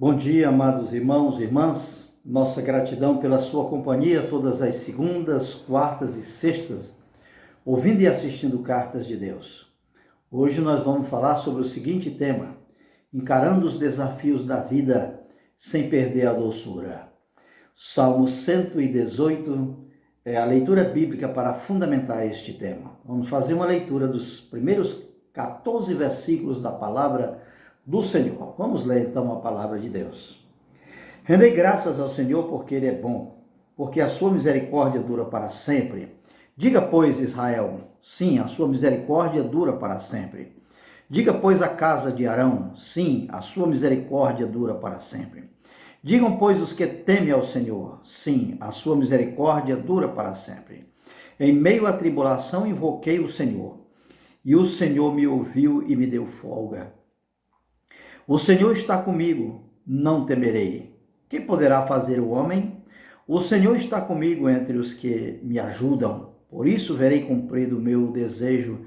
Bom dia, amados irmãos e irmãs. Nossa gratidão pela sua companhia todas as segundas, quartas e sextas, ouvindo e assistindo Cartas de Deus. Hoje nós vamos falar sobre o seguinte tema: encarando os desafios da vida sem perder a doçura. Salmo 118 é a leitura bíblica para fundamentar este tema. Vamos fazer uma leitura dos primeiros 14 versículos da palavra do Senhor. Vamos ler então a palavra de Deus. Rendei graças ao Senhor porque Ele é bom, porque a sua misericórdia dura para sempre. Diga, pois, Israel, sim, a sua misericórdia dura para sempre. Diga, pois, a casa de Arão, sim, a sua misericórdia dura para sempre. Digam, pois, os que temem ao Senhor, sim, a sua misericórdia dura para sempre. Em meio à tribulação invoquei o Senhor, e o Senhor me ouviu e me deu folga. O Senhor está comigo, não temerei. Que poderá fazer o homem? O Senhor está comigo entre os que me ajudam. Por isso verei cumprido o meu desejo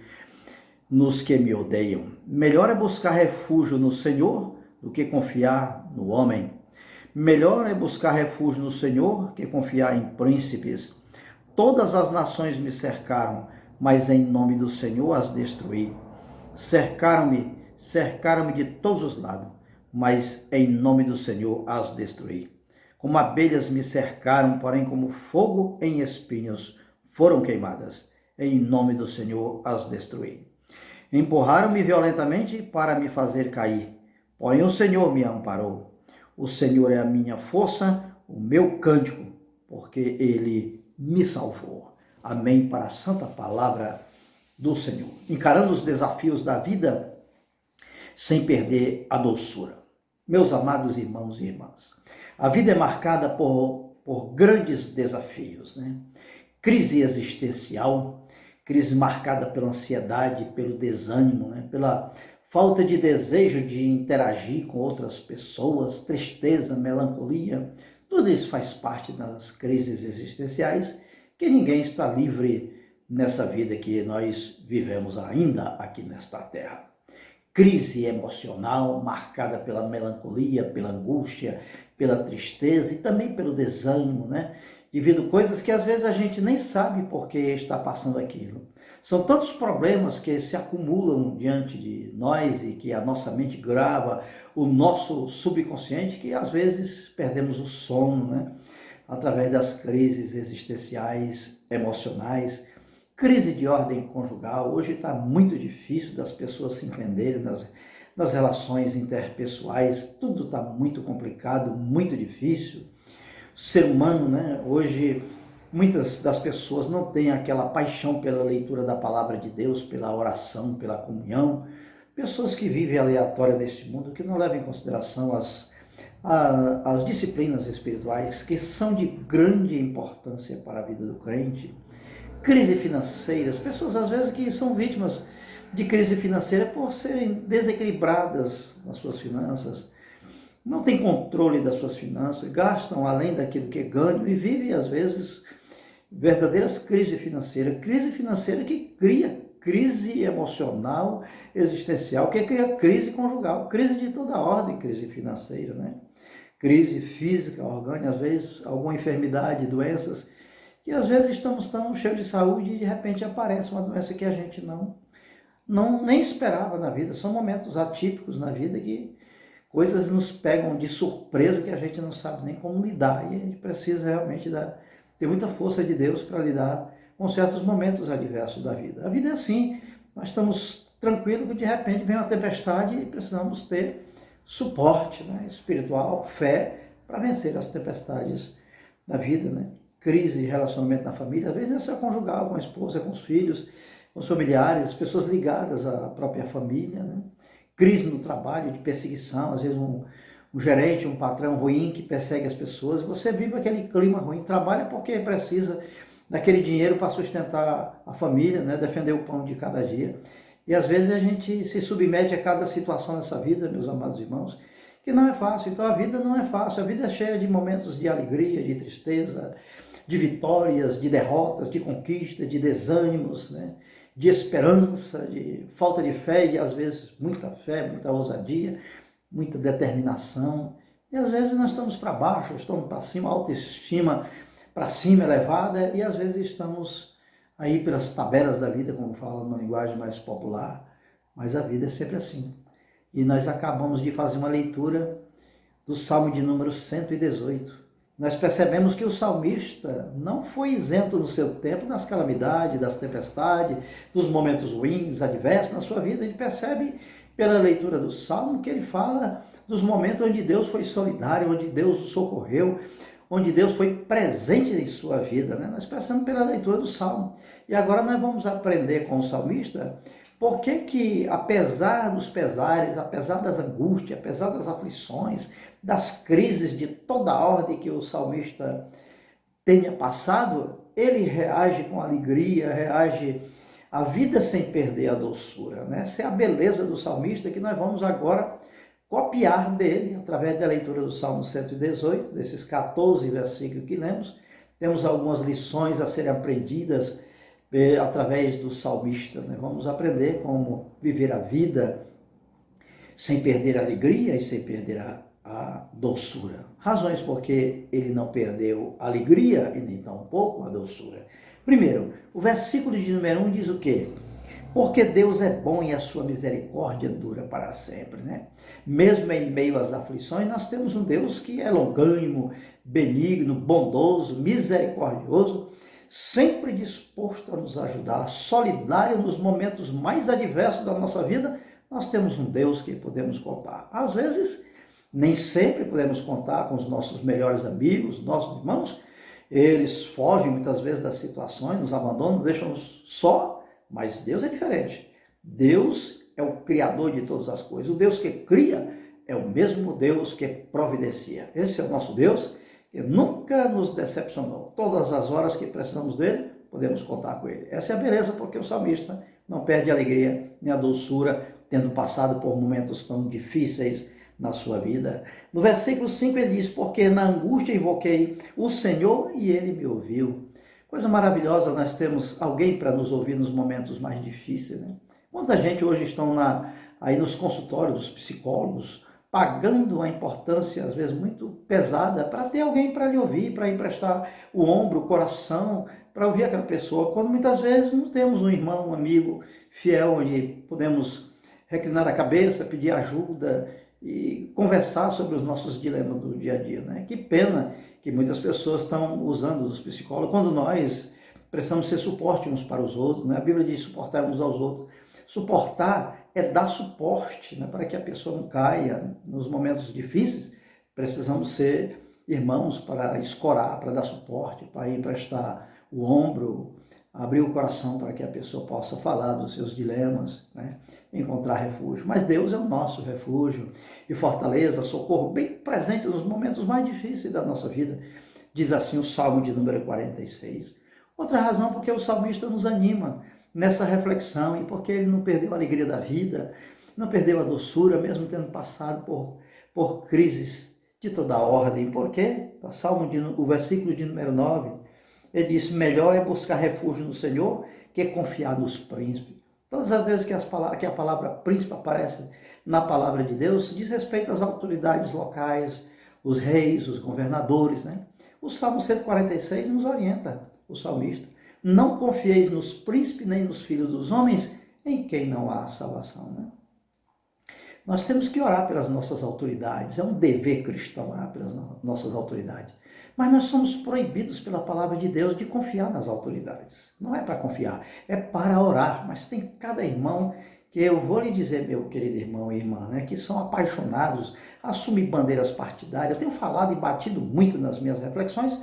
nos que me odeiam. Melhor é buscar refúgio no Senhor do que confiar no homem. Melhor é buscar refúgio no Senhor que confiar em príncipes. Todas as nações me cercaram, mas em nome do Senhor as destruí. Cercaram-me de todos os lados, mas em nome do Senhor as destruí. Como abelhas me cercaram, porém como fogo em espinhos foram queimadas. Em nome do Senhor as destruí. Empurraram-me violentamente para me fazer cair, porém o Senhor me amparou. O Senhor é a minha força, o meu cântico, porque Ele me salvou. Amém, para a santa palavra do Senhor. Encarando os desafios da vida sem perder a doçura. Meus amados irmãos e irmãs, a vida é marcada por grandes desafios, né? Crise existencial, crise marcada pela ansiedade, pelo desânimo, né? Pela falta de desejo de interagir com outras pessoas, tristeza, melancolia, tudo isso faz parte das crises existenciais, que ninguém está livre nessa vida que nós vivemos ainda aqui nesta terra. Crise emocional marcada pela melancolia, pela angústia, pela tristeza e também pelo desânimo, né? Devido a coisas que às vezes a gente nem sabe por que está passando aquilo. São tantos problemas que se acumulam diante de nós e que a nossa mente grava, o nosso subconsciente, que às vezes perdemos o sono, né? Através das crises existenciais, emocionais. Crise de ordem conjugal, hoje está muito difícil das pessoas se entenderem nas relações interpessoais, tudo está muito complicado, muito difícil. O ser humano, né, hoje, muitas das pessoas não têm aquela paixão pela leitura da palavra de Deus, pela oração, pela comunhão. Pessoas que vivem aleatória neste mundo, que não levam em consideração as disciplinas espirituais, que são de grande importância para a vida do crente. Crise financeira, as pessoas às vezes que são vítimas de crise financeira por serem desequilibradas nas suas finanças, não têm controle das suas finanças, gastam além daquilo que ganham e vivem às vezes verdadeiras crises financeira que cria crise emocional, existencial, que cria crise conjugal, crise de toda ordem, crise financeira, né? Crise física, orgânica, às vezes alguma enfermidade, doenças, que às vezes estamos tão cheios de saúde e de repente aparece uma doença que a gente nem esperava na vida. São momentos atípicos na vida que coisas nos pegam de surpresa que a gente não sabe nem como lidar. E a gente precisa realmente ter muita força de Deus para lidar com certos momentos adversos da vida. A vida é assim, nós estamos tranquilos que de repente vem uma tempestade e precisamos ter suporte, né, espiritual, fé, para vencer as tempestades da vida, né? Crise de relacionamento na família, às vezes não é só conjugal, com a esposa, com os filhos, com os familiares, pessoas ligadas à própria família, né? Crise no trabalho, de perseguição, às vezes um gerente, um patrão ruim que persegue as pessoas, você vive aquele clima ruim, trabalha porque precisa daquele dinheiro para sustentar a família, né? Defender o pão de cada dia. E às vezes a gente se submete a cada situação dessa vida, meus amados irmãos, que não é fácil. Então a vida não é fácil, a vida é cheia de momentos de alegria, de tristeza, de vitórias, de derrotas, de conquista, de desânimos, né? De esperança, de falta de fé e às vezes muita fé, muita ousadia, muita determinação. E às vezes nós estamos para baixo, estamos para cima, autoestima para cima elevada, e às vezes estamos aí pelas tabelas da vida, como fala numa linguagem mais popular, mas a vida é sempre assim. E nós acabamos de fazer uma leitura do Salmo de número 118. Nós percebemos que o salmista não foi isento no seu tempo das calamidades, das tempestades, dos momentos ruins, adversos na sua vida. A gente percebe pela leitura do Salmo que ele fala dos momentos onde Deus foi solidário, onde Deus o socorreu, onde Deus foi presente em sua vida, né? Nós percebemos pela leitura do Salmo. E agora nós vamos aprender com o salmista por que apesar dos pesares, apesar das angústias, apesar das aflições, das crises de toda a ordem que o salmista tenha passado, ele reage com alegria, reage à vida sem perder a doçura, né? Essa é a beleza do salmista que nós vamos agora copiar dele, através da leitura do Salmo 118, desses 14 versículos que lemos. Temos algumas lições a serem aprendidas através do salmista, né? Vamos aprender como viver a vida sem perder a alegria e sem perder a doçura. Razões porque ele não perdeu a alegria e nem tampouco a doçura. Primeiro, o versículo de número 1 diz o quê? Porque Deus é bom e a sua misericórdia dura para sempre, né? Mesmo em meio às aflições, nós temos um Deus que é longânimo, benigno, bondoso, misericordioso, sempre disposto a nos ajudar, solidário nos momentos mais adversos da nossa vida. Nós temos um Deus que podemos contar. Às vezes, nem sempre podemos contar com os nossos melhores amigos, nossos irmãos. Eles fogem muitas vezes das situações, nos abandonam, deixam-nos só, mas Deus é diferente. Deus é o Criador de todas as coisas. O Deus que cria é o mesmo Deus que providencia. Esse é o nosso Deus, que nunca nos decepcionou. Todas as horas que precisamos dele, podemos contar com ele. Essa é a beleza, porque o salmista não perde a alegria nem a doçura, tendo passado por momentos tão difíceis na sua vida. No versículo 5 ele diz, porque na angústia invoquei o Senhor e ele me ouviu. Coisa maravilhosa, nós temos alguém para nos ouvir nos momentos mais difíceis, né? Quanta gente hoje estão aí nos consultórios dos psicólogos, pagando uma importância, às vezes, muito pesada, para ter alguém para lhe ouvir, para emprestar o ombro, o coração, para ouvir aquela pessoa, quando muitas vezes não temos um irmão, um amigo fiel, onde podemos reclinar a cabeça, pedir ajuda e conversar sobre os nossos dilemas do dia a dia, né? Que pena que muitas pessoas estão usando os psicólogos, quando nós precisamos ser suporte uns para os outros, né? A Bíblia diz suportar uns aos outros. Suportar é dar suporte, né? Para que a pessoa não caia nos momentos difíceis. Precisamos ser irmãos para escorar, para dar suporte, para emprestar o ombro, abrir o coração para que a pessoa possa falar dos seus dilemas, né? Encontrar refúgio. Mas Deus é o nosso refúgio e fortaleza, socorro bem presente nos momentos mais difíceis da nossa vida. Diz assim o Salmo de número 46. Outra razão porque o salmista nos anima nessa reflexão e porque ele não perdeu a alegria da vida, não perdeu a doçura, mesmo tendo passado por crises de toda a ordem. Por quê? O versículo de número 9, ele diz, melhor é buscar refúgio no Senhor que confiar nos príncipes. Todas as vezes que a palavra príncipe aparece na palavra de Deus, diz respeito às autoridades locais, os reis, os governadores, né? O Salmo 146 nos orienta, o salmista. Não confieis nos príncipes nem nos filhos dos homens, em quem não há salvação, né? Nós temos que orar pelas nossas autoridades, é um dever cristão orar pelas nossas autoridades. Mas nós somos proibidos pela palavra de Deus de confiar nas autoridades. Não é para confiar, é para orar. Mas tem cada irmão que eu vou lhe dizer, meu querido irmão e irmã, né, que são apaixonados, assumem bandeiras partidárias. Eu tenho falado e batido muito nas minhas reflexões,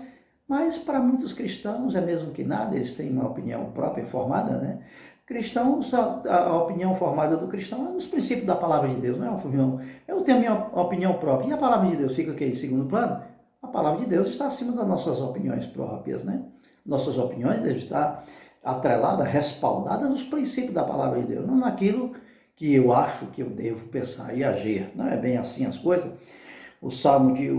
mas para muitos cristãos é mesmo que nada, eles têm uma opinião própria formada, né? Cristãos, a opinião formada do cristão é nos princípios da palavra de Deus, não é uma opinião. Eu tenho a minha opinião própria. E a palavra de Deus fica aqui em segundo plano? A palavra de Deus está acima das nossas opiniões próprias, né? Nossas opiniões devem estar atreladas, respaldadas nos princípios da palavra de Deus, não naquilo que eu acho que eu devo pensar e agir. Não é bem assim as coisas. O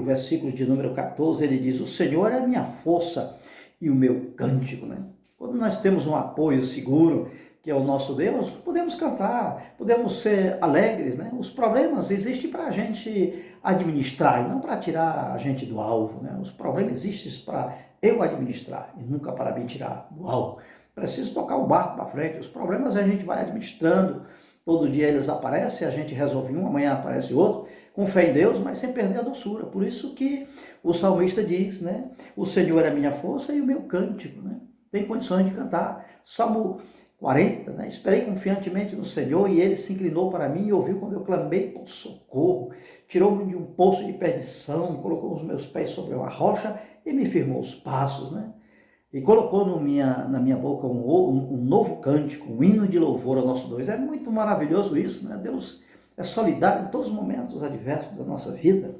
versículo de número 14, ele diz, o Senhor é a minha força e o meu cântico, né? Quando nós temos um apoio seguro, que é o nosso Deus, podemos cantar, podemos ser alegres, né? Os problemas existem para a gente administrar e não para tirar a gente do alvo, né? Os problemas existem para eu administrar e nunca para me tirar do alvo. Preciso tocar o barco para frente. Os problemas a gente vai administrando, todo dia eles aparecem, a gente resolve um, amanhã aparece outro, com fé em Deus, mas sem perder a doçura. Por isso que o salmista diz, né? O Senhor é a minha força e o meu cântico, né? Tem condições de cantar. Salmo 40, né? Esperei confiantemente no Senhor e ele se inclinou para mim e ouviu quando eu clamei por socorro. Tirou-me de um poço de perdição, colocou os meus pés sobre uma rocha e me firmou os passos, né? E colocou na minha boca um novo cântico, um hino de louvor ao nosso Deus. É muito maravilhoso isso, né? Deus é solidário em todos os momentos adversos da nossa vida.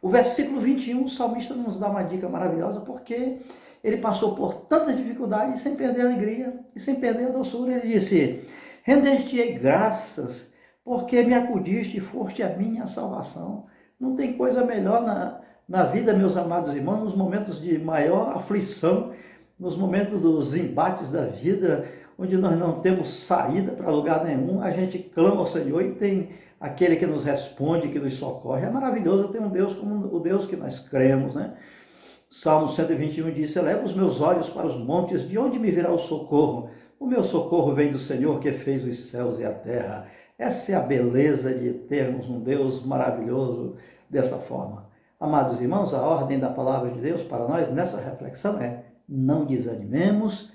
O versículo 21, o salmista nos dá uma dica maravilhosa, porque ele passou por tantas dificuldades sem perder a alegria e sem perder a doçura. Ele disse: render-te-ei graças, porque me acudiste e foste a minha salvação. Não tem coisa melhor na vida, meus amados irmãos, nos momentos de maior aflição, nos momentos dos embates da vida, onde nós não temos saída para lugar nenhum, a gente clama ao Senhor e tem aquele que nos responde, que nos socorre. É maravilhoso ter um Deus como o Deus que nós cremos, né? Salmo 121 diz: eleva os meus olhos para os montes, de onde me virá o socorro? O meu socorro vem do Senhor que fez os céus e a terra. Essa é a beleza de termos um Deus maravilhoso dessa forma. Amados irmãos, a ordem da palavra de Deus para nós nessa reflexão é: não desanimemos,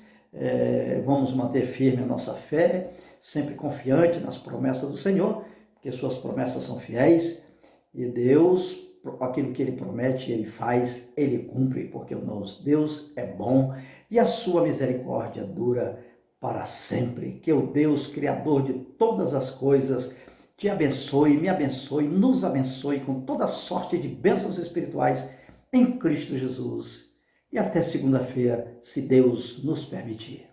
vamos manter firme a nossa fé, sempre confiante nas promessas do Senhor, porque suas promessas são fiéis, e Deus, aquilo que Ele promete, Ele faz, Ele cumpre, porque o nosso Deus é bom e a sua misericórdia dura para sempre. Que o Deus, Criador de todas as coisas, te abençoe, me abençoe, nos abençoe com toda sorte de bênçãos espirituais em Cristo Jesus. E até segunda-feira, se Deus nos permitir.